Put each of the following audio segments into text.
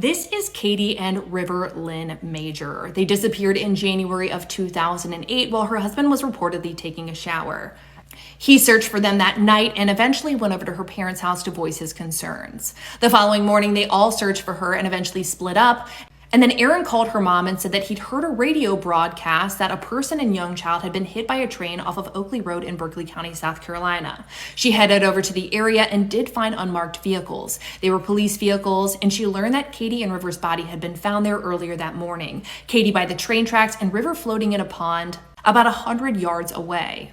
This is Kadie and River Lynn Major. They disappeared in January of 2008 while her husband was reportedly taking a shower. He searched for them that night and eventually went over to her parents' house to voice his concerns. The following morning, they all searched for her and eventually split up. And then Erin called her mom and said that he'd heard a radio broadcast that a person and young child had been hit by a train off of Oakley Road in Berkeley County, South Carolina. She headed over to the area and did find unmarked vehicles. They were police vehicles, and she learned that Kadie and River's body had been found there earlier that morning. Kadie by the train tracks and River floating in a pond about 100 yards away.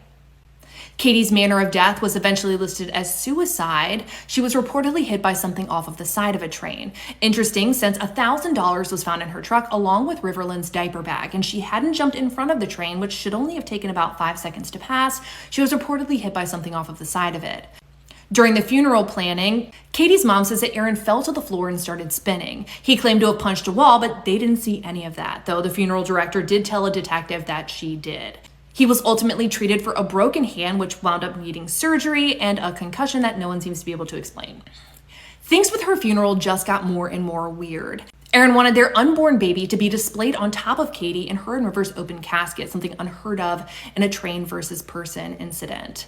Kadie's manner of death was eventually listed as suicide. She was reportedly hit by something off of the side of a train. Interesting, since $1,000 was found in her truck along with River Lynn's diaper bag, and she hadn't jumped in front of the train, which should only have taken about 5 seconds to pass. She was reportedly hit by something off of the side of it. During the funeral planning, Kadie's mom says that Erin fell to the floor and started spinning. He claimed to have punched a wall, but they didn't see any of that, though the funeral director did tell a detective that she did. He was ultimately treated for a broken hand, which wound up needing surgery, and a concussion that no one seems to be able to explain. Things with her funeral just got more and more weird. Erin wanted their unborn baby to be displayed on top of Kadie in her and River's open casket, something unheard of in a train versus person incident.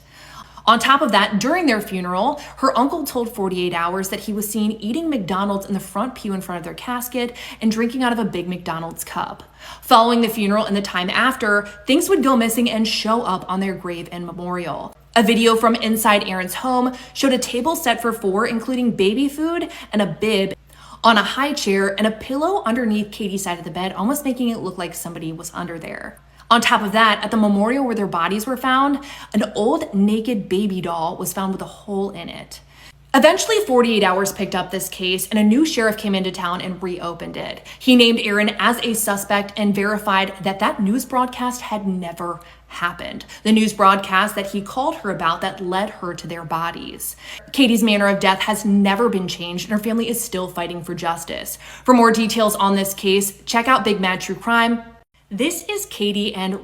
On top of that, during their funeral, her uncle told 48 Hours that he was seen eating McDonald's in the front pew in front of their casket and drinking out of a big McDonald's cup. Following the funeral and the time after, things would go missing and show up on their grave and memorial. A video from inside Erin's home showed a table set for 4, including baby food and a bib on a high chair and a pillow underneath Kadie's side of the bed, almost making it look like somebody was under there. On top of that, at the memorial where their bodies were found, an old naked baby doll was found with a hole in it. Eventually, 48 Hours picked up this case and a new sheriff came into town and reopened it. He named Erin as a suspect and verified that that news broadcast had never happened. The news broadcast that he called her about that led her to their bodies. Kadie's manner of death has never been changed and her family is still fighting for justice. For more details on this case, check out Big Mad True Crime. This is Kadie and